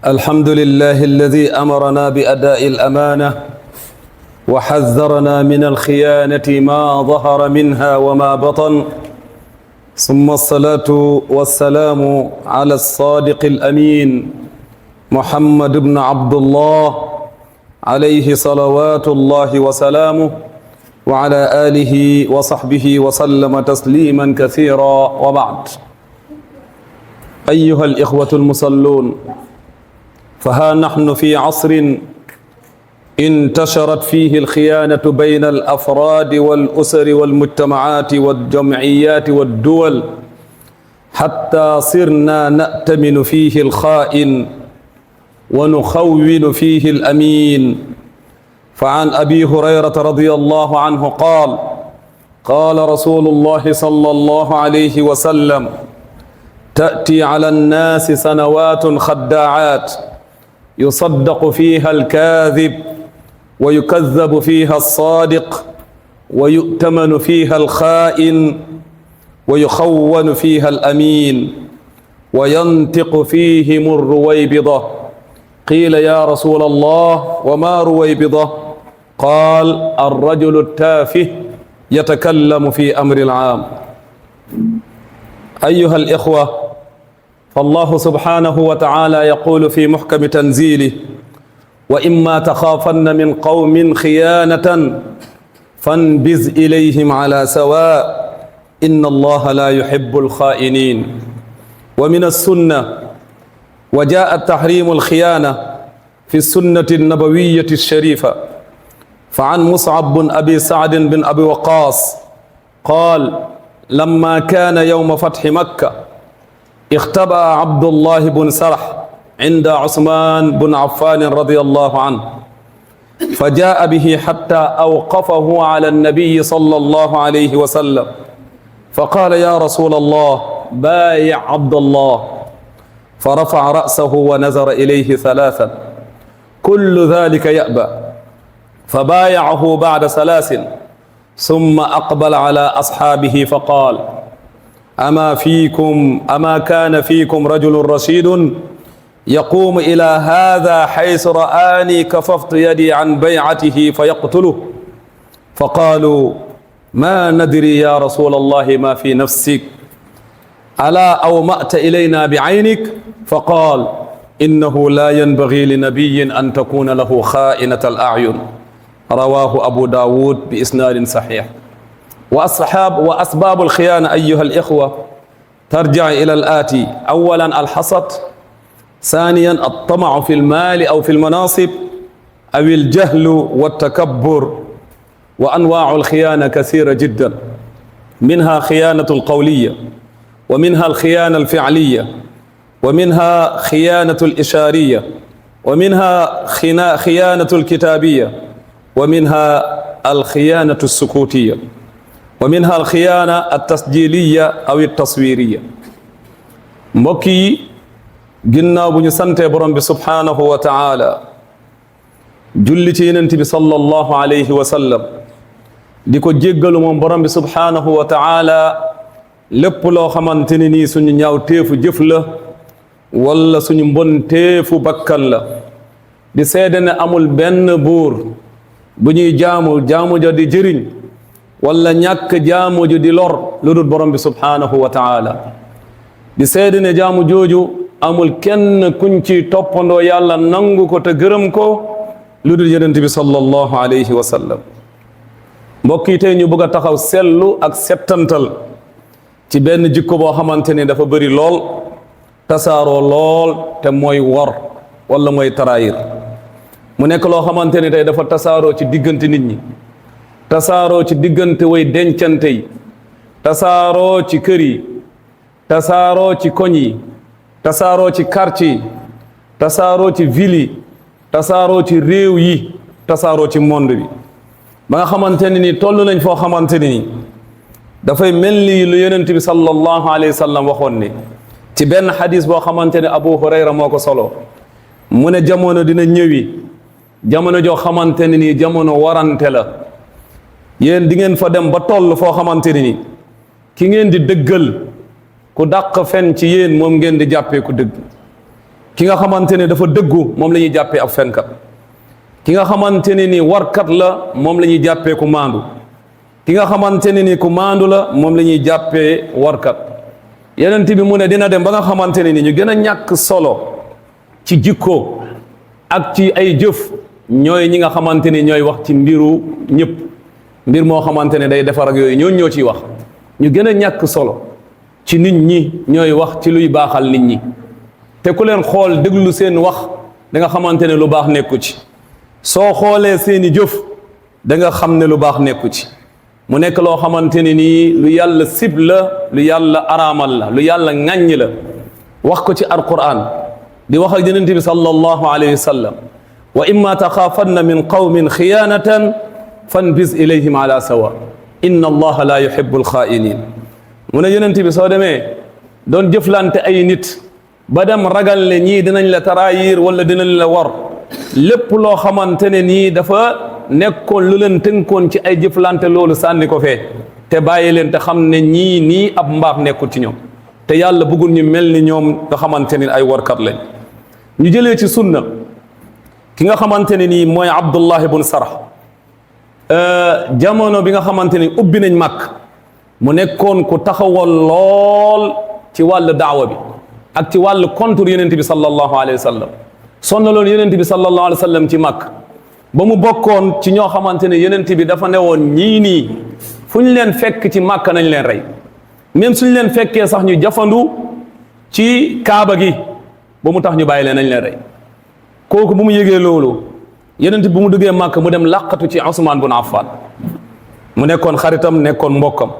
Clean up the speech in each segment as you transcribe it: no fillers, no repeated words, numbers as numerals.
الحمد لله الذي أمرنا بأداء الأمانة وحذرنا من الخيانة ما ظهر منها وما بطن، ثم الصلاة والسلام على الصادق الأمين محمد بن عبد الله عليه صلوات الله وسلامه وعلى آله وصحبه وسلم تسليما كثيرا، وبعد. أيها الإخوة المصلون، فها نحن في عصر انتشرت فيه الخيانة بين الأفراد والأسر والمجتمعات والجمعيات والدول، حتى صرنا نأتمن فيه الخائن ونخون فيه الأمين. فعن أبي هريرة رضي الله عنه قال: قال رسول الله صلى الله عليه وسلم: تأتي على الناس سنوات خداعات يصدق فيها الكاذب ويكذب فيها الصادق ويؤتمن فيها الخائن ويخون فيها الأمين وينطق فيهم الرويبضة. قيل: يا رسول الله وما رويبضة؟ قال: الرجل التافه يتكلم في أمر العام. أيها الإخوة، فالله سبحانه وتعالى يقول في محكم تنزيله: وإما تخافن من قوم خيانة فانبذ إليهم على سواء إن الله لا يحب الخائنين. ومن السنة وجاء تحريم الخيانة في السنة النبوية الشريفة. فعن مصعب بن أبي سعد بن أبي وقاص قال: لما كان يوم فتح مكة اختبأ عبد الله بن سرح عند عثمان بن عفان رضي الله عنه، فجاء به حتى أوقفه على النبي صلى الله عليه وسلم، فقال: يا رسول الله بايع عبد الله. فرفع رأسه ونظر إليه ثلاثا، كل ذلك يأبى، فبايعه بعد ثلاث، ثم أقبل على أصحابه فقال: أما كان فيكم رجل رشيد يقوم إلى هذا حيث رآني كففت يدي عن بيعته فيقتله؟ فقالوا: ما ندري يا رسول الله ما في نفسك، ألا أومأت إلينا بعينك؟ فقال: إنه لا ينبغي لنبي أن تكون له خائنة الأعين. رواه أبو داود بإسناد صحيح. وأسباب الخيانة أيها الإخوة ترجع إلى الآتي: أولا الحسد، ثانيا الطمع في المال أو في المناصب، أو الجهل والتكبر. وأنواع الخيانة كثيرة جدا، منها خيانة القولية، ومنها الخيانة الفعلية، ومنها خيانة الإشارية، ومنها خيانة الكتابية، ومنها الخيانة السكوتية، ومنها الخيانة التسجيلية أو التصويرية. مكي جنا بني سنتي برم سبحانه وتعالى جلتي ننتبي صلى الله عليه وسلم ديكو جيغلو مون برم سبحانه وتعالى lépp loo xamanteni ni suñu ñaaw teefu jëf la wala suñu mbon teefu bakkan la di seede ne amul benn buur bu ñuy jaamu ja di jëriñ wala ñàkk jaamu ju di lor lu dul borom bi subhanahu wa ta'ala di seede ne jaamu jooju amul kenn kuñ ci toppandoo yàlla nangu ko te gërëm ko lu dul yonent bi sallallahu alayhi wa sallam. mbokk yi tey ñu bëgg a taxaw sellu ak settantal ci benn jikko boo xamante ni dafa bëri lool tasaaroo lool te mooy wor wala mooy trahir. mu nekk loo xamante ni tey dafa tasaaroo ci diggante nit ñi tasaaroo ci diggante way dencante yi tasaaroo ci kër yi tasaaroo ci koñ yi tasaaroo ci quartier yi tasaaroo ci ville yi tasaaroo ci réew yi tasaaroo ci monde bi ba nga xamante ne ni toll nañ foo xamante ne ni dafay mel ni lu yonent bi sallallahu alayhi wa sallam waxoon ne ci benn xadis boo xamante ne Abu Hurayra moo ko solo mu ne jamono dina ñëwi jamono joo xamante ne ni jamono warante la yéen di ngeen fa dem ba toll foo xamante ne ni ki ngeen di dëggal ku dàq fen ci yéen moom ngeen di jàppee ku dëgg ki nga xamante ne dafa dëggu moom la ñuy jàppee ab fenkat ki nga xamante ne ni warkat la moom la ñuy jàppee ku maandu ki nga xamante ne ni ku maandu la moom la ñuy jàppee warkat yeneen bi mu ne dina dem ba nga xamante ne ni ñu gën a ñàkk solo ci jikko ak ci ay jëf ñooy ñi nga xamante ni ñooy wax ci mbiru ñëpp mbir moo xamante ne day defar ak yooyu ñoo ciy wax ñu gën a ñàkk solo ci nit ñi ñooy wax ci luy baaxal nit ñi te ku leen xool déglu seen wax da nga xamante ne lu baax nekku ci soo xoolee seeni jëf da nga xam ne lu baax nekku ci mu nekk loo xamante ne nii lu yàlla sib la lu yàlla araamal la lu yàlla ŋàññ la wax ko ci alquran di wax ak yonent bi sallallahu alayhi wa sallam wa imma taxaafanna min qawmin xiyaanatan fanbis ilayhim ala sawa inna allaha la yuhibbu alxaa'iniin mu ne yonent bi soo demee doon jëflante ay nit ba dem ragal ne ñii dinañ la trahir wala dinañ la war lépp loo xamante ne nii dafa nekkoon lu leen tënkoon ci ay jëflante loolu sànni ko fee te bàyyi leen te xam ne ñii nii ab mbaax nekkul ci ñoom te yàlla bëggul ñu mel ni ñoom nga xamante ne ay warkat lañ ñu jëlee ci sunna ki nga xamante ne nii mooy Abdullah ibn Sarh jamono bi nga xamante ne ubbi nañ màkk mu nekkoon ku taxawal lool ci wàllu daawa bi ak ci wàllu contre yonent bi sallallahu alayhi wa sallam sonnaloon yonent bi sallallahu alayhi wa sallam ci màkk ba mu bokkoon ci ñoo xamante ne yonent bi dafa newoon ñii nii fu ñu leen fekk ci màkk nañ leen rey même suñ leen fekkee sax ñu jafandu ci kaaba gi ba mu tax ñu bàyyi leen nañ leen rey kooku bu mu yëgee loolu yonent bi bu mu duggee màkk mu dem làqatu ci Usmaan bun Affan mu nekkoon xaritam nekkoon mbokkam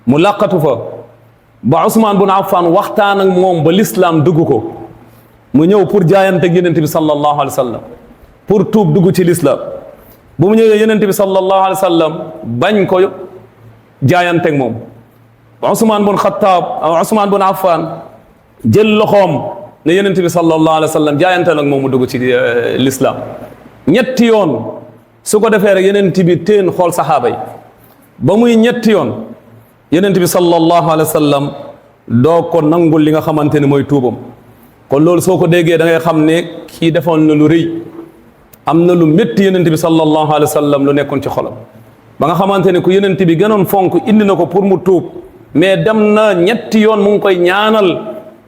mu làqatu fa ba Usmaan bun Affan waxtaan ak moom ba lislaam dugg ko mu ñëw pour jaayante ak yonent bi sallallahu alayhi wa sallam pour tuub dugg ci lislaam bu mu ñëwee yonent bi sallallahu alayhi wa sallam bañ ko jaayante ak moom Usmaan bun Xattaab Usmaan bun Affan jël loxoom ne yonent bi sallallahu alayhi wa sallam jaayante ak moom mu dugg ci lislaam ñetti yoon su ko defee rek yonent bi teen xool saxaaba yi ba muy ñetti yoon yonent bi sallallahu alayhi wa sallam doo ko nangul li nga xamante ne mooy tuubam kon loolu soo ko déggee da ngay xam ne kii defoon na lu rëy am na lu métti yonent bi sallallahu alayhi wa sallam lu nekkoon ci xolam ba nga xamante ne ku yonent bi gënoon fonk indi na ko pour mu tuub mais dem na ñetti yoon mu ngi koy ñaanal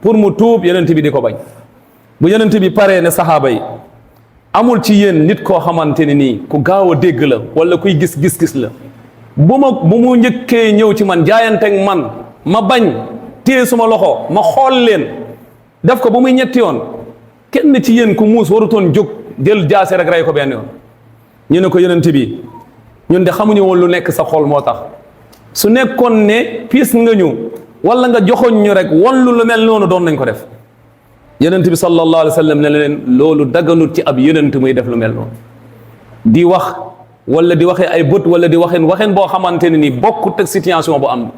pour mu tuub yonent bi di ko bañ bu yonent bi paree ne saxaaba yi amul ci yéen nit koo xamante ne nii ku gaaw a dégg la wala kuy gis-gis la bu mu njëkkee ñëw ci man jaayanteeg man ma bañ téye suma loxo ma xool leen def ko ba muy ñetti yoon kenn ci yéen ku muus warutoon jóg jël jaase rek rey ko benn yoon ñu ne ko yonent bi ñun de xamuñu woon lu nekk sa xol moo tax su nekkoon ne piis nga ñu wala nga joxoñ ñu rek wallu lu mel noonu doon nañ ko def yonent bi sallallahu alayhi wa sallam ne leen loolu daganut ci ab yonent muy def lu mel noonu di wax wala di waxee ay bët wala di waxeen boo xamante ne ni bokkut ak situation bu am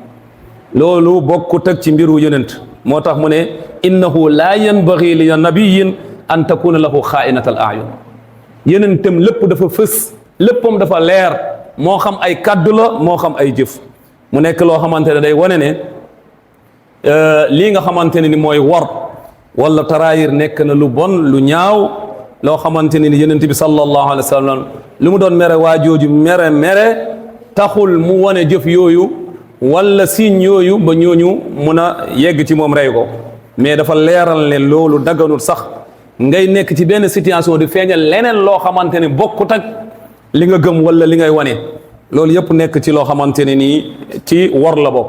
loolu bokkut ak ci mbiru yonent moo tax mu ne innahu laa yanbaghi li nabiyin an takuna lahu xaainat al ayun yonentam lépp dafa fës léppam dafa leer moo xam ay kaddu la moo xam ay jëf mu nekk loo xamante ne day wane ne lii nga xamante ne ni mooy war wala taraayir nekk na lu bon lu ñaaw loo xamante ne ni yonent bi sallallahu alayhi wa sallam lu mu doon mere waa jooju mere taxul mu wane jëf yooyu wala signe yooyu ba ñooñu mun a yegg ci moom rey ko mais dafa leeral ne loolu dagganul sax ngay nekk ci benn situation di feeñal leneen loo xamante ne bokkut ak li nga gëm wala li ngay wane loolu yëpp nekk ci loo xamante ne nii ci war la bokk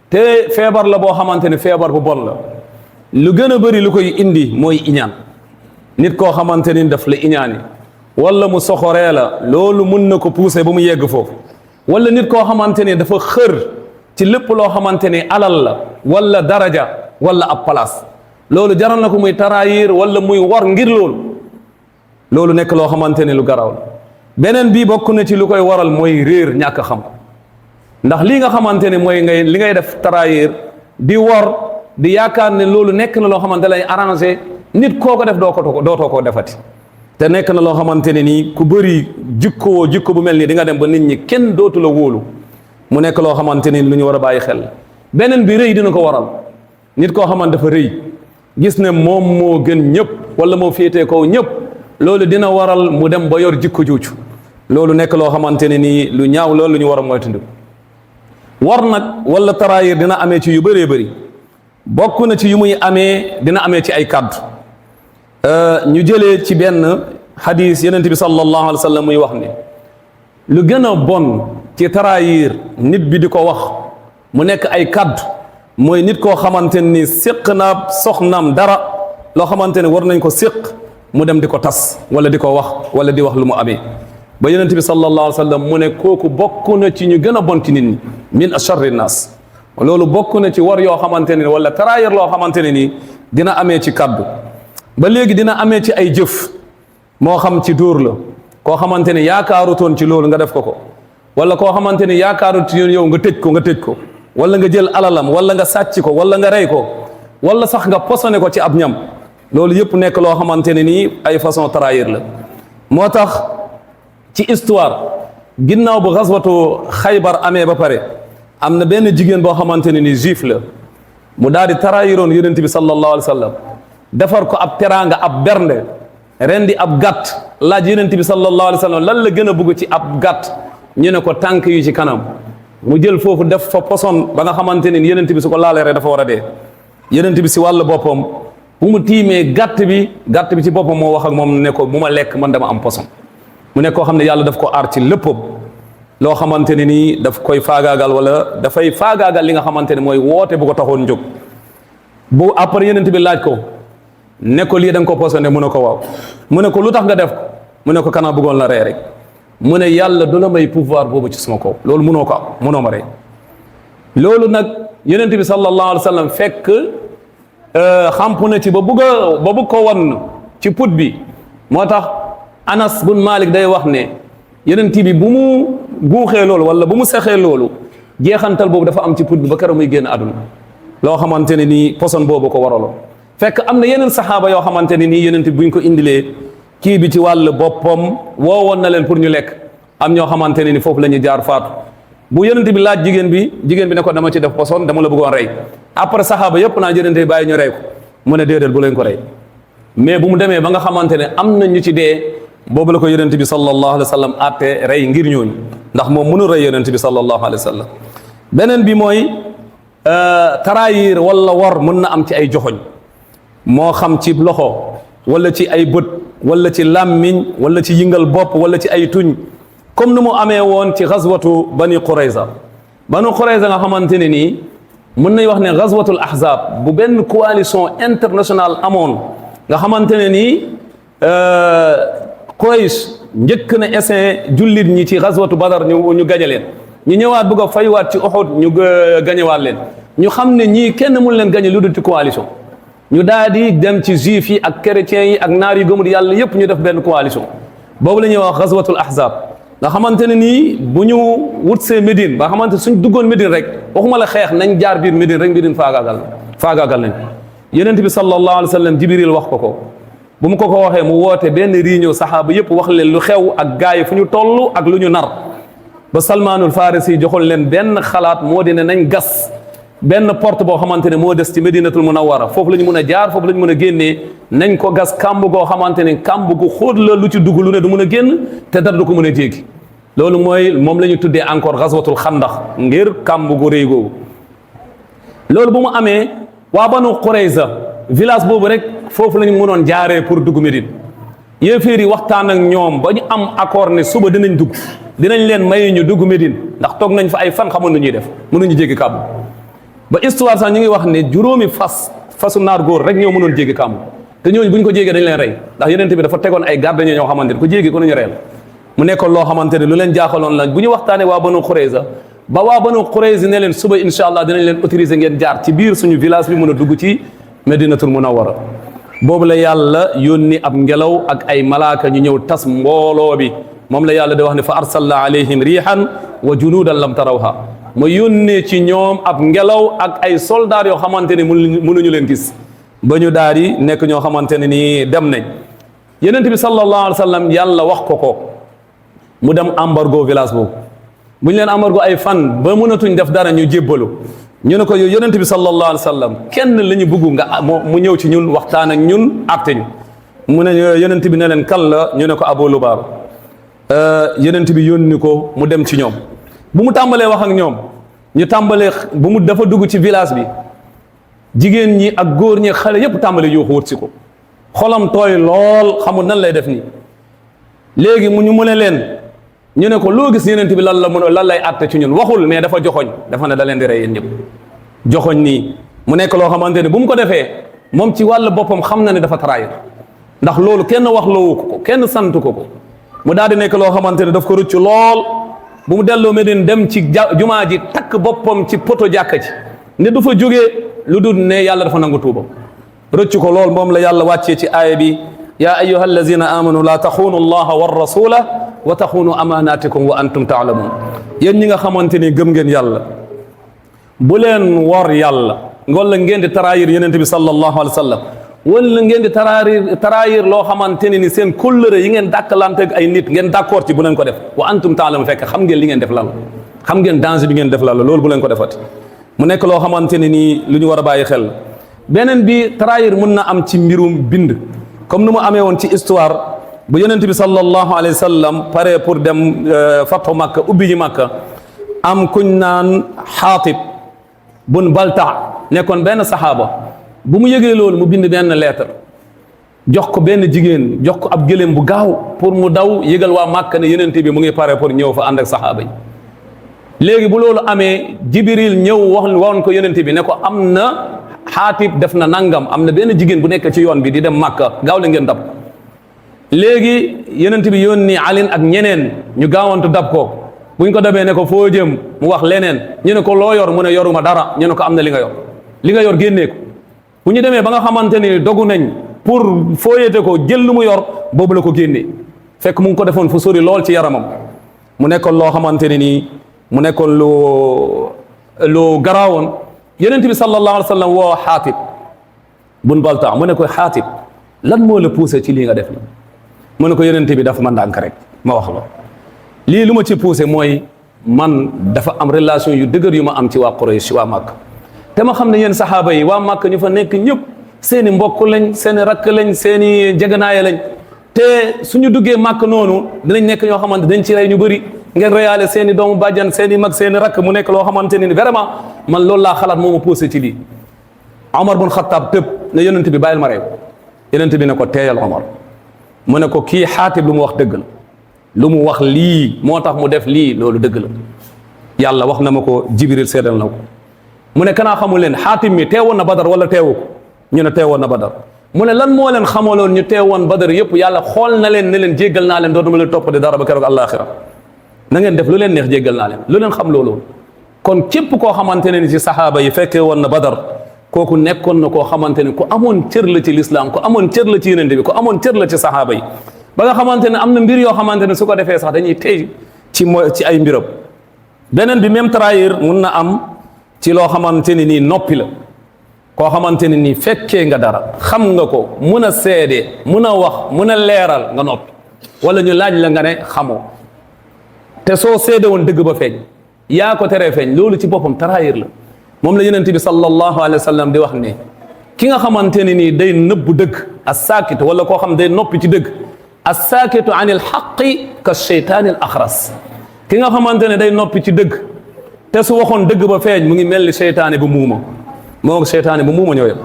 te feebar la boo xamante ne feebar bu bon la lu gën a bëri lu koy indi mooy iñaan nit koo xamante ni daf la iñaani wala mu soxoree la loolu mun na ko pousser ba mu yegg foofu wala nit koo xamante ne dafa xër ci lépp loo xamante ne alal la wala daraja wala ab place loolu jaral na ko muy trahir wala muy war ngir loolu nekk loo xamante ne lu garaw la beneen bii bokk na ci lu koy waral mooy réer ñàkk xam ndax lii nga xamante ne mooy li ngay def trahir di war di yaakaar ne loolu nekk na loo xamante lay arrangé nit koo ko def dootoo ko defati te nekk na loo xamante ne nii ku bëri jikko bu mel nii di nga dem ba nit ñi kenn dootu la wóolu mu nekk loo xamante ni lu ñu war a bàyyi xel beneen bi rëy dina ko waral nit koo xamante dafa rëy gis ne moom moo gën ñëpp wala moo féetee kaw ñëpp loolu dina waral mu dem ba yor jikko juucu loolu nekk loo xamante ne nii lu ñaaw loolu lu ñu war a moytandiku war nag wala trahir dina amee ci yu bëree bëri bokk na ci yu muy amee dina amee ci ay kàddu ñu jëlee ci benn xadis yenent bi sallallahu alayhi wa sallam muy wax ne lu gën a bon ci trahir nit bi di ko wax mu nekk ay kàddu mooy nit koo xamante ni séq na soxnaam dara loo xamante ne war nañ ko séq mu dem di ko tas wala di ko wax wala di wax lu mu amee ba yenent bi sallallahu alayhi wa sallam mu ne kooku bokk na ci ñu gën a bon ci nit ñi min acharri nas loolu bokk na ci war yoo xamante ne wala trahir loo xamante ne nii dina amee ci kaddu ba léegi dina amee ci ay jëf moo xam ci dóor la koo xamante ne yaakaarutoon ci loolu nga def ko wala koo xamante ne yaakaarut ci yow nga tëj ko wala nga jël alalam wala nga sàcc ko wala nga rey ko wala sax nga posone ko ci ab ñam loolu yëpp nekk loo xamante ne nii ay façon trahir la moo tax ci histoire ginnaaw bu xaswatu xaybar amee ba pare am na benn jigéen boo xamante ne ni juif la mu daal di trahiroon yonent bi sallallahu alayhi wa sallam defar ko ab teraanga ab bernde rendi ab gàtt laaj yonent bi sallallahu alayhi wa sallam lan la gën a bëgg ci ab gàtt ñu ne ko tànk yu ci kanam mu jël foofu def fa poson ba nga xamante ne yonent bi su ko laalee rek dafa war a dee yonent bi si wàllu boppam bu mu tiimee gàtt bi ci boppam moo wax ak moom ne ko bu ma lekk man dama am poson mu nekk koo xam ne yàlla daf ko aar ci léppam loo xamante ne nii daf koy faagaagal wala dafay faagaagal li nga xamante ne mooy woote bu ko taxoon jóg bu après yenent bi laaj ko ne ko lii da nga ko posone mu ne ko waaw mu ne ko lu tax nga def ko mu ne ko kanaa bëggoon la rey rek mu ne yàlla du la may pouvoir boobu ci suma kaw loolu munoo ko am munoo ma rey loolu nag yenent bi sallallahu alayhi wa sallam fekk xampu na ci ba bëgg ko wan ci put bi moo tax Anas bun Malik day wax ne yenent bi bu mu guuxee loolu wala bu mu sexee loolu jeexantal boobu dafa am ci put bi ba keroog muy génn àdduna loo xamante ne nii poson boobu ko waraloon fekk am na yeneen saxaaba yoo xamante ne nii yenent bi buñ ko indilee kii bi ci wàll boppam woowoon na leen pour ñu lekk am ñoo xamante ne ni foofu la ñuy jaar faatu bu yenent bi laaj jigéen bi ne ko dama ci def poson dama la bëggoon rey après saxaaba yëpp naa yenent bi bàyyi ñu rey ko mu ne déedéet bu leen ko rey mais bu mu demee ba nga xamante ne am na ñu ci dee boobu la ko yonent bi sallallahu alayhi wa sallam àtte rey ngir ñooñu ndax moom mënul rey yonent bi sallallahu alayhi wa sallam beneen bi mooy trahir wala war mën na am ci ay joxoñ moo xam ci loxo wala ci ay bët wala ci làmmiñ wala ci yëngal bopp wala ci ay tuñ comme ni mu amee woon ci xazwatu bani Qurayza nga xamante ne nii mën nañ wax ne xazwatul ahzab bu benn coalition internationale amoon nga xamante ne nii Quraysh njëkk na essayé jullit ñi ci xazwatu Badar ñu gañe leen ñu ñëwaat bëgg a faywaat ci Uhud ñu gañewaat leen ñu xam ne ñii kenn mun leen gañe lu dul ci coalition ñu daal di dem ci juif yi ak chrétiens yi ak naar yu gëmul yàlla yépp ñu def benn coalition boobu la ñuy wax xazwatul ahzab nga xamante ne nii bu ñu wutsee Médine ba xamante suñ duggoon Médine rek waxuma la xeex nañ jaar biir Médine rek Médine faagaagal nañ Yonent bi sallallahu alayhi wa sallam Jibril wax ko bu mu ko waxee mu woote benn réunion saxaaba yëpp wax leen lu xew ak gaa yi fu ñu toll ak lu ñu nar ba Salmaanul Farisi joxoon leen benn xalaat moo di ne nañ gas benn porte boo xamante ne moo des ci Medinatul Munawwara foofu la ñu mën a jaar foofu la ñu mën a génnee nañ ko gas kàmb goo xamante ne kàmb gu xóot la lu ci dugg lu ne du mën a génn te dara du ko mën a jéggi loolu mooy moom la ñu tuddee encore xaswatul xandax ngir kàmb gu rëy googu loolu bu mu amee waa Banu Qurayza village boobu rek foofu la ñu mënoon jaaree pour dugg Médine yéeféer yi waxtaan ak ñoom ba ñu am accord ne suba dinañ dugg dinañ leen may ñu dugg Médine ndax toog nañ fa ay fan xamoon nu ñuy def mënuñu jéggi kàmb ba histoire sax ñu ngi wax ne juróomi fasu naar góor rek ñoo mënoon jéggi kàmb te ñooñu bu ñu ko jéggee dañ leen rey ndax Yonent bi dafa tegoon ay garde ñoo xamante ne ko jéggi ko nañu reel mu nekkoon loo xamante ne lu leen jaaxaloon la bu ñu waxtaanee waa Banu Qurayza ba waa Banu Qurayza ne leen suba incha allah dinañ leen autoriser ngeen jaar ci biir suñu village bi mën a dugg ci Medinatul Munawwara boobu la yàlla yónni ab ngelaw ak ay malaaka ñu ñëw tas mbooloo bi moom la yàlla di wax ne fa arsalna alayhim rihan wa junuudan lam tarawha ma yónnee ci ñoom ab ngelaw ak ay soldats yoo xamante ne mënuñu leen gis ba ñu daal di nekk ñoo xamante ne nii dem nañ Yonent bi sallallahu alayhi wa sallam yàlla wax ko mu dem embargo village boobu bu ñu leen embargo ay fan ba mënatuñ def dara ñu jébbalu ñu ne ko yow Yonent bi sallallahu alayhi wa sallam kenn la ñu bëgg nga mu ñëw ci ñun waxtaan ak ñun àtte ñu mu ne Yonent bi ne leen kan la ñu ne ko Abu Lubaaba Yonent bi yónni ko mu dem ci ñoom bu mu tàmbalee wax ak ñoom ñu tàmbalee bu mu dafa dugg ci village bi jigéen ñi ak góor ñi xale yépp tàmbale yuuxu wut si ko xolam tooy lool xamul nan lay def nii léegi mu ne leen ñu ne ko loo gis Yonent bi lan lay àtte ci ñun waxul mais dafa joxoñ dafa ne da leen di rey yéen ñëpp joxoñ nii mu nekk loo xamante ne bu mu ko defee moom ci wàll boppam xam na ne dafa trahir ndax loolu kenn wax loowu ko kenn sant ko mu daal di nekk loo xamante ne daf ko rëcc lool bu mu delloo Medine dem ci jumaa ji takk boppam ci poto jàkka ji ne du fa jógee lu dul ne yàlla dafa nangu tuuba rëcc ko lool moom la yàlla wàccee ci aaya bi yaa ayyuha allazina amanu la taxuunu allaha wa rasula wa taxuunu amanatikum wa antum taalamun yéen ñi nga xamante ni gëm ngeen yàlla bu leen wor yàlla wala ngeen di trahir Yonent bi sallallahu alayhi wa sallam wala ngeen di trahir loo xamante ne ni seen kóllëre yi ngeen dàkkalante ak ay nit ngeen d'accord ci bu leen ko def wa antum taalamun fekk xam ngeen li ngeen def lan la xam ngeen danger bi ngeen def lan la loolu bu leen ko defati mu nekk loo xamante ne nii lu ñu war a bàyyi xel beneen bi trahir mun na am ci mbirum bind comme nu mu amee woon ci histoire bu Yonent bi sallallahu alayhi wa sallam pare pour dem fathu Makka ubbi ji Makka am kuñ naan Xaatib bun Baltaa nekkoon benn saxaaba bu mu yëgee loolu mu bind benn lettre jox ko benn jigéen jox ko ab gëléem bu gaaw pour mu daw yëgal waa Makka ne Yonent bi mu ngi pare pour ñëw fa ànd ak saxaaba yi léegi bu loolu amee Jibril ñëw woon ko Yonent bi ne ko am na Xaatib def na nangam am na benn jigéen bu nekk ci yoon bi di dem Makka gaaw la ngeen dab léegi Yonent bi yónni Ali ak ñeneen ñu gaawantu dab ko buñ ko dabee ne ko foo jëm mu wax leneen ñu ne ko loo yor mu ne yoruma dara ñu ne ko am na li nga yor génnee ko bu ñu demee ba nga xamante ni dogu nañ pour fooyete ko jël lu mu yor boobu la ko génnee fekk mu ngi ko defoon fu sori lool ci yaramam mu nekkoon loo xamante ne nii mu nekkoon lu garaawoon Yonent bi sallallahu alayhi wa sallam woo Xaatib bun Baltaa mu ne ko Xaatib lan moo la poussé ci lii nga def la mu ne ko Yonent bi dafa man ndànk rek ma wax la lii lu ma ci poussé mooy man dafa am relation yu dëgër yu ma am ci waa Quraysh waa Makka te ma xam ne yéen saxaaba yi waa Makka ñu fa nekk ñëpp seeni mbokk lañ seeni rakk lañ seeni jeganaaye lañ te suñu duggee Makka noonu dinañ nekk ñoo xamante dañ ci rey ñu bëri ngeen reyaale seeni doomu bàjjan seeni mag seeni rakk mu nekk loo xamante ni vraiment man loolu laa xalaat moo ma poussé ci lii Omar bun Xattaab tëb ne Yonent bi bàyyil ma reew Yonent bi ne ko teeyal Omar mu ne ko kii Xaatib lu mu wax dëgg la lu mu wax lii moo tax mu def lii loolu dëgg la yàlla wax na ma ko Jibril seedal na ko mu ne kanaa xamul leen Xaatib mi teewoon na Badar wala teewu ko ñu ne teewoon na Badar mu ne lan moo leen xamaloon ñu teewoon Badar yëpp yàlla xool na leen ne leen jéggal naa leen dootuma leen toppati dara ba keroog àllaaxira na ngeen def lu leen neex jéggal naa leen lu leen xam loolu kon képp koo xamante ne ni ci saxaaba yi fekkee woon na Badar kooku nekkoon na koo xamante ne ku amoon cër la ci lislaam ku amoon cër la ci Yonent bi ku amoon cër la ci saxaaba yi ba nga xamante ne am na mbir yoo xamante ne su ko defee sax dañuy tey ci ay mbiram beneen bi même trahir mun na am ci loo xamante ne nii noppi la koo xamante ne nii fekkee nga dara xam nga ko mun a seede mun a wax mun a leeral nga noppi wala ñu laaj la nga ne xamoo te soo seede woon dëgg ba feeñ yaa ko teree feeñ loolu ci boppam trahir la moom la Yonent bi sallallahu alayhi wa sallam di wax ne ki nga xamante ne nii day nëbbu dëgg as-saakit wala koo xam day noppi ci dëgg as-saakitu anil haqqi ka sheytaanil axras ki nga xamante ne day noppi ci dëgg te su waxoon dëgg ba feeñ mu ngi mel ni seytaane bu muuma moo seytaane bu muuma ñoo yem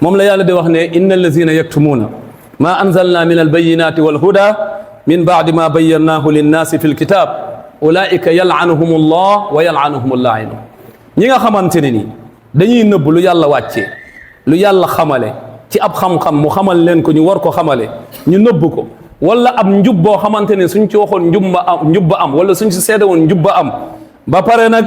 moom la yàlla di wax ne inna allazina yaktumuuna maa anzalna min albayinati walhuda min baadi ma bayyannaahu linnaasi fi lkitab ulaika yal'anuhum allah wa yal'anuhum allaainun ñi nga xamante ne nii dañuy nëbb lu yàlla wàccee lu yàlla xamale ci ab xam-xam mu xamal leen ko ñu war ko xamale ñu nëbb ko wala ab njub boo xamante ne suñ ci waxoon njubba am wala suñ ci seede woon njubba am ba pare nag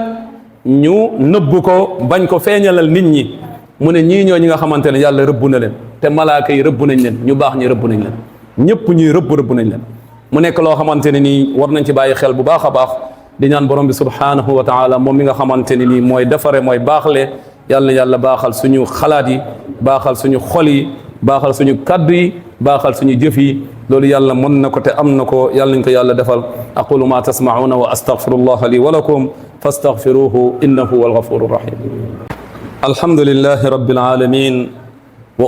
ñu nëbb ko bañ ko feeñalal nit ñi mu ne ñii ñoo ñi nga xamante ne yàlla rëbb na leen te malaaka yi rëbb nañ leen ñu baax ñi rëbb nañ leen ñëpp ñuy rëbb nañ leen mu nekk loo xamante ne nii war nañ ci bàyyi xel bu baax a baax di ñaan borom bi subhanahu wa taala moom mi nga xamante ne nii mooy defare mooy baaxle yàlla na yàlla baaxal suñu xalaat yi baaxal suñu xol yi baaxal suñu kaddu yi baaxal suñu jëf yi loolu yàlla mën na ko te am na ko yàlla nañ ko yàlla defal aqulu ma tasmauna wa astaghfirullah li wa lakum fastaghfiruhu innahu huwal ghafurur rahim alhamdulillahi rabbil alamin wa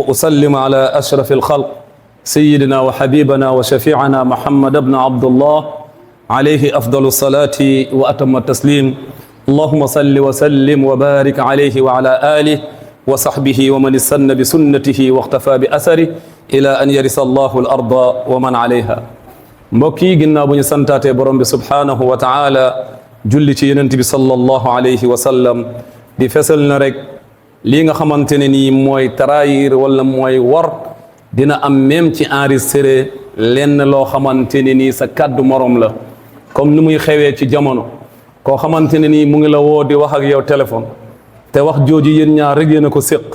usallim ala ashrafil khalq sayyidina wa habibana wa shafi'ana muhammad ibn abdullah alayhi afdalu salati wa atamma taslim allahumma salli wa sallim wa barik alayhi wa ala alihi wa sahbihi wa man istanna bi sunnatihi wa iqtafa bi asari ila an yarisa allahu al arda wa man alayha mbokk yi ginnaaw bu ñu santaatee borom bi subhanahu wa taala julli ci yonent bi sallallahu alayhi wa sallam di fesal na rek lii nga xamante ne nii mooy trahir wala mooy war dina am même ci enregistré lenn loo xamante ne nii sa kàddu morom la comme ni muy xewee ci jamono koo xamante ne nii mu ngi la woo di wax ak yow téléphone te wax jooju yéen ñaar rek yéen a ko séq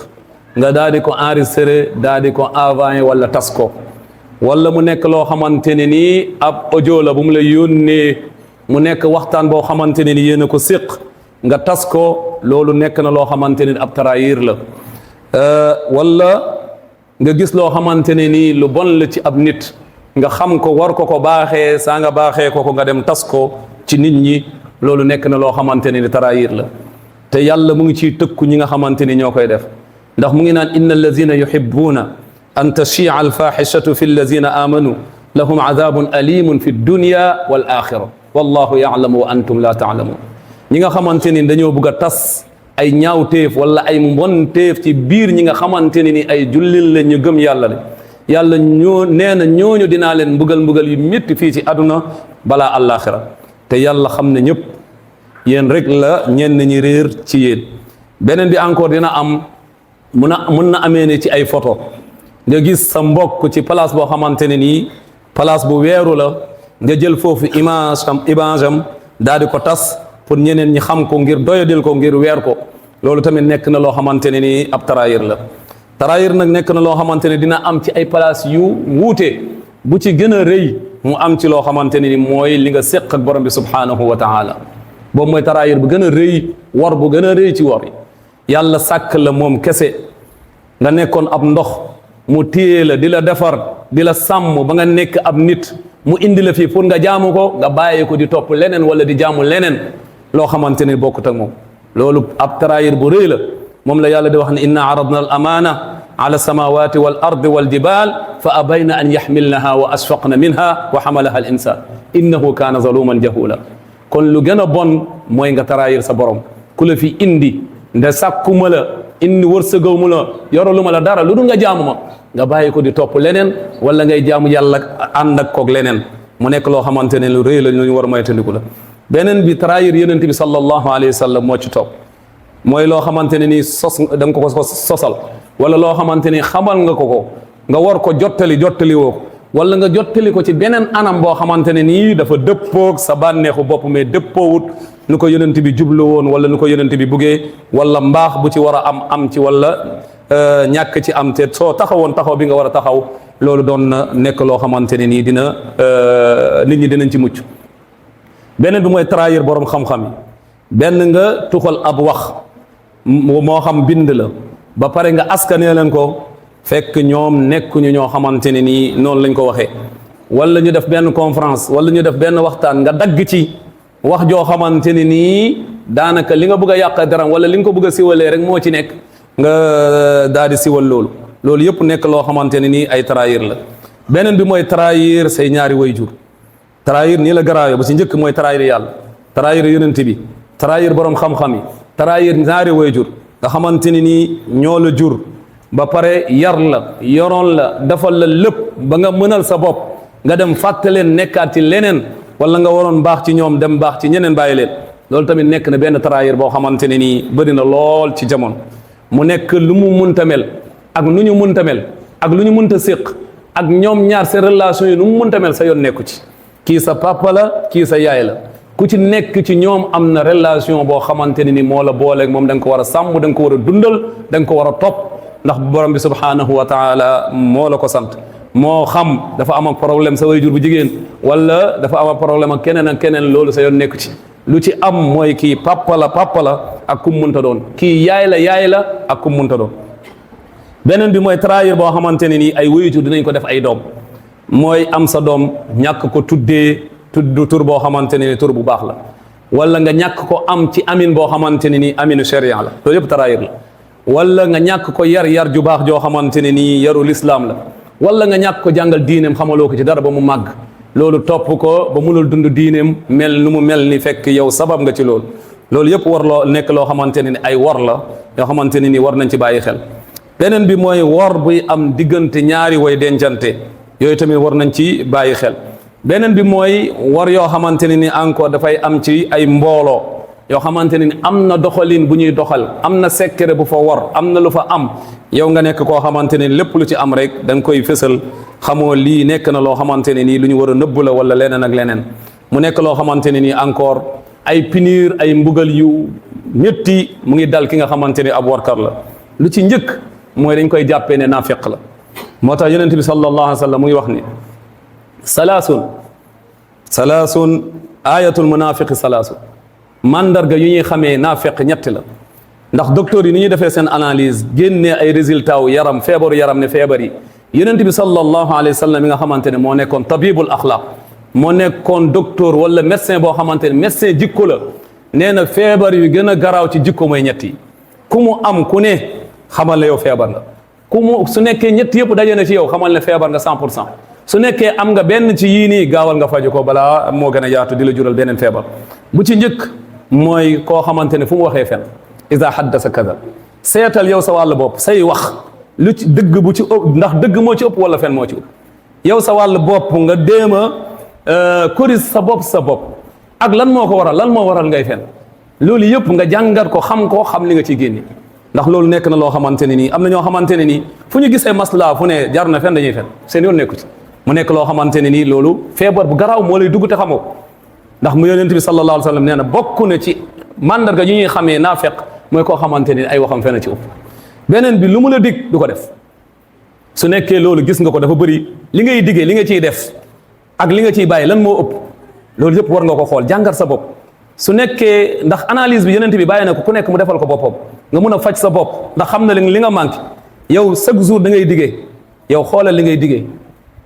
nga daal di ko enregistré daal di ko envoyé wala tas ko wala mu nekk loo xamante ne nii ab audio la bu mu la yónnee mu nekk waxtaan boo xamante ne ni yéen a ko séq nga tas ko loolu nekk na loo xamante ne ab trahir la wala nga gis loo xamante ne nii lu bon la ci ab nit nga xam ko war ko baaxee saa nga baaxee ko nga dem tas ko ci nit ñi loolu nekk na loo xamante ne ni trahir la te yàlla mu ngi ciy tëkku ñi nga xamante ni ñoo koy def ndax mu ngi naan inna allazina yuhibbuna an tashia alfaxishatu fi allazina amanu lahum adabun alimun fi dunya wal axira wallahu yaalamu wa antum la taalamun ñi nga xamante ni dañoo bëgg a tas ay ñaawteef wala ay mbonteef ci biir ñi nga xamante ne ni ay jullil la ñu gëm yàlla le yàlla ñoo nee na ñooñu dinaa leen mbugal yu métti fii ci àdduna balaa àllaaxira te yàlla xam ne ñëpp yéen rek la ñenn ñi réer ci yéen beneen bi encore dina am mun na amee ne ci ay photo nga gis sa mbokk ci place boo xamante ne nii place bu weeru la nga jël foofu image am daal di ko tas pour ñeneen ñi xam ko ngir doyadil ko ngir weer ko loolu tamit nekk na loo xamante ne nii ab trahir la trahir nag nekk na loo xamante ne dina am ci ay place yu wuute bu ci gën a rëy mu am ci loo xamante ne ni mooy li nga séq ak borom bi subhanahu wa taala boobu mooy trahir bu gën a rëy war bu gën a rëy ci war yi yàlla sàkk la moom kese nga nekkoon ab ndox mu téye la di la defar di la sàmm ba nga nekk ab nit mu indi la fii pour nga jaamu ko nga bàyyi ko di topp leneen wala di jaamu leneen loo xamante ne bokkut ak moom loolu ab trahir bu rëy la moom la yàlla di wax ne inna aradna al amana ala samawati wal ardi wal jibal fa abayna an yaxmilnaha wa asfaqna minha wa xamalaha al insan innahu kaana zaluman jahula kon lu gën a bon mooy nga trahir sa borom ku la fi indi nde sàkkuma la indi wërsëgaw mu la yoralu ma la dara lu dul nga jaamu ma nga bàyyi ko di topp leneen wala ngay jaamu yàlla ànd ak koog leneen mu nekk loo xamante ne lu rëy la lu ñu war a moytandiku la beneen bi trahir yonent bi sallallahu alayhi wa sallam moo ci topp mooy loo xamante ne nii da nga ko sosal wala loo xamante ni xamal nga ko nga war ko jottali woo ko wala nga jottali ko ci beneen anam boo xamante ne nii dafa dëppoog sa bànneexu bopp mais dëppoowut nu ko yonent bi jublu woon wala nu ko yonent bi buggee wala mbaax bu ci war a am ci wala ñàkk ci am te soo taxawoon taxaw bi nga war a taxaw loolu doon na nekk loo xamante ne nii dina nit ñi dinañ ci mucc beneen bi mooy trahir borom xam-xam yi benn nga tuxal ab wax moo xam bind la ba pare nga askanee leen ko fekk ñoom nekkuñu ñoo xamante ne nii noonu lañ ko waxee wala ñu def benn conférence wala ñu def benn waxtaan nga dagg ci wax joo xamante ne nii daanaka li nga bëgg a yàq daram wala li nga ko bëgg a siwalee rek moo ci nekk nga daal di siwal loolu yëpp nekk loo xamante ne nii ay trahir la beneen bi mooy trahir say ñaari wayjur trahir nii la garaawee ba si njëkk mooy trahir yàlla trahir yonent bi trahir borom xam-xam yi trahir ñaari wayjur nga xamante ne nii ñoo la jur ba pare yar la yoroon la defal la lépp ba nga mënal sa bopp nga dem fàtte leen nekkaat ci leneen wala nga waroon baax ci ñoom dem baax ci ñeneen bàyyi leen loolu tamit nekk na benn trahir boo xamante ne nii bëri na lool ci jamono mu nekk lu mu munta mel ak nu ñu munta mel ak lu ñu munta séq ak ñoom ñaar seen relation yi nu mu mënta mel sa yoon nekku ci kii sa papa la kii sa yaay la ku ci nekk ci ñoom am na relation boo xamante ne ni moo la booleeg moom da nga ko war a sàmm da nga ko war a dundal da nga ko war a topp ndax borom bi subhanahu wa taala moo la ko sant moo xam dafa am ak problème sa waajur bu jigéen wala dafa am ak problème ak keneen loolu sa yoon nekku ci lu ci am mooy kii papa la ak kum munta doon kii yaay la ak kum munta doon beneen bi mooy trahir boo xamante ne nii ay waajur dinañ ko def ay doom mooy am sa doom ñàkk ko tuddee tur boo xamante ne ni tur bu baax la wala nga ñàkk ko am ci amin boo xamante ne nii aminu sharia la loolu yëpp trahir la wala nga ñàkk ko yar ju baax joo xamante ne nii yaru lislaam la wala nga ñàkk ko jàngal diineem xamaloo ko ci dara ba mu màgg loolu topp ko ba munul dund diineem mel nu mu mel ni fekk yow sabab nga ci loolu yëpp war loo nekk loo xamante ne ni ay wor la yoo xamante ne ni war nañ ci bàyyi xel beneen bi mooy wor buy am diggante ñaari way dencante yooyu tamit war nañ ci bàyyi xel beneen bi mooy wor yoo xamante ne ni encore dafay am ci ay mbooloo yoo xamante ne ni am na doxalin bu ñuy doxal am na secret bu fa wor am na lu fa am yow nga nekk koo xamante ne lépp lu ci am rek da nga koy fësal xamoo lii nekk na loo xamante ne nii lu ñu war a nëbb la wala leneen ak leneen mu nekk loo xamante ne nii encore ay punir ay mbugal yu ñetti mu ngi dal ki nga xamante ni ab warkar la lu ci njëkk mooy dañ koy jàppee ne naafiq la moo tax yonent bi sallallahu alayhi wa sallam mu ngi wax ni salaasun ayatul munafiqi salaasun mandarga yu ñuy xamee naafiq ñett la ndax docteur yi ni ñuy defee seen analyse génnee ay résultat wu yaram feebaru yaram ne feebar yi yonent bi sallallahu alayhi wa sallam mi nga xamante ne moo nekkoon tabibul axlaq moo nekkoon docteur wala médecin boo xamante ne médecin jikko la nee na feebar yu gën a garaaw ci jikko mooy ñett yi ku mu am ku ne xamal ne yow feebar nga su nekkee ñett yëpp daje na ci yow xamal ne feebar nga 100% su nekkee am nga benn ci yii nii gaawal nga faju ko balaa moo gën a yaatu di la jural beneen feebar bu ci njëkk mooy koo xamante ne fu mu waxee fen iza haddasa kaza seetal yow sa wàll bopp say wax lu ci dëgg bu ci ëpp ndax dëgg moo ci ëpp wala fen moo ci ëpp yow sa wàll bopp nga déem a corrige sa bopp ak lan moo ko waral lan moo waral ngay fen loolu yëpp nga jàngat ko xam li nga ciy génne ndax loolu nekk na loo xamante ne nii am na ñoo xamante ne nii fu ñu gisee masla fu ne jar na fen dañuy fen seen yoon nekku ci mu nekk loo xamante ne nii loolu feebar bu garaaw moo lay dugg te xamoo ndax mu yonent bi sallallahu alayhi wa sallam nee na bokk na ci mandarga yu ñuy xamee naafeq mooy koo xamante ni ay waxam fen ci ëpp beneen bi lu mu la dig du ko def su nekkee loolu gis nga ko dafa bëri li ngay diggee li nga ciy def ak li nga ciy bàyyi lan moo ëpp loolu yëpp war nga ko xool jàngat sa bopp su nekkee ndax analyse bi yonent bi bàyyi na ko ku nekk mu defal ko boppam nga mun a faj sa bopp ndax xam na li nga manqué yow chaque jour da ngay diggee yow xoolal li ngay diggee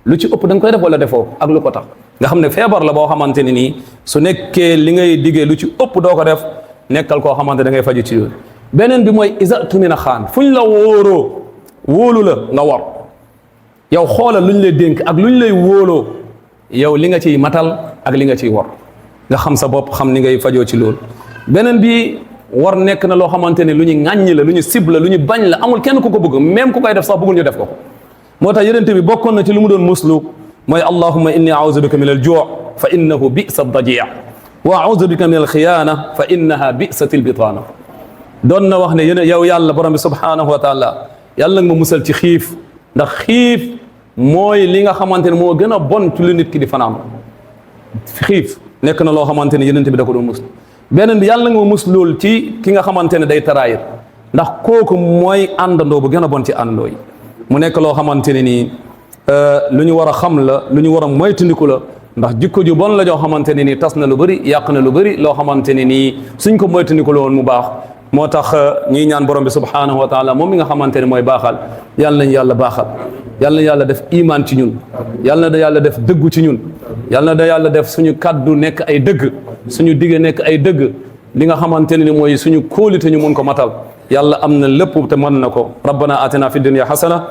lu ci ëpp da nga koy def wala defoo ak lu ko tax nga xam ne feebar la boo xamante ne nii su nekkee li ngay diggee lu ci ëpp doo ko def nekkal koo xamante da ngay faju ci yoon beneen bi mooy isa tumina xaan fu ñu la wóoroo wóolu la nga war yow xoolal lu ñu lay dénk ak lu ñu lay wóoloo yow li nga ciy matal ak li nga ciy war nga xam sa bopp xam ni ngay fajoo ci loolu beneen bi war nekk na loo xamante ne lu ñu ŋàññi la lu ñu sib la lu ñu bañ la amul kenn ku ko bëgg même ku koy def sax bëggul ñu def ko moo tax yonent bi bokkoon na ci lu mu doon muslu mooy allahumma inni a'udhu bika min al-ju' fa innahu bi'sa ad-daji' wa a'udhu bika min al-khiyana fa innaha bi'sat al-bitana doon na wax ne yéen yow yàlla borom bi subhanahu wa taala yàlla nga ma musal ci xiif ndax xiif mooy li nga xamante ne moo gën a bon ci lu nit ki di fanaan xiif nekk na loo xamante ne yonent bi da ko doon muslu beneen bi yàlla nga ma muslool ci ki nga xamante ne day taraayir ndax kooku mooy àndandoo bu gën a bon ci àndandoo yi mu nekk loo xamante ne nii lu ñu war a xam la lu ñu war a moytandiku la ndax jikko ju bon la joo xamante ne nii tas na lu bëri yàq na lu bëri loo xamante ne nii suñ ko moytandiku la woon mu baax moo tax ñuy ñaan borom bi subhanahu wa taala moom mi nga xamante ne mooy baaxal yàlla nañ yàlla baaxal yàlla na yàlla def iman ci ñun yàlla na da yàlla def dëggu ci ñun yàlla na da yàlla def suñu kaddu nekk ay dëgg suñu digge nekk ay dëgg li nga xamante ne ni mooy suñu kóolite ñu mun ko matal yàlla am na lépp te mën na ko rabbana atina fi dunya hasana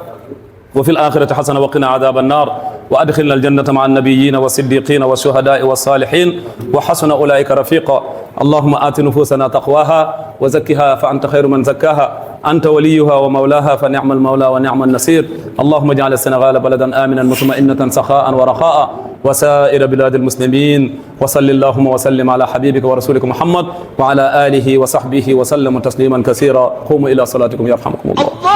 وفي الآخرة حسنة وقنا عذاب النار وأدخلنا الجنة مع النبيين والصديقين والشهداء والصالحين وحسن أولئك رفيقا اللهم آت نفوسنا تقواها وزكها فأنت خير من زكاها أنت وليها ومولاها فنعم المولى ونعم النصير اللهم اجعل السنغال بلدا آمنا مطمئنة سخاء ورخاء وسائر بلاد المسلمين وصل اللهم وسلم على حبيبك ورسولك محمد وعلى آله وصحبه وسلم تسليما كثيرا قوموا إلى صلاتكم يرحمكم الله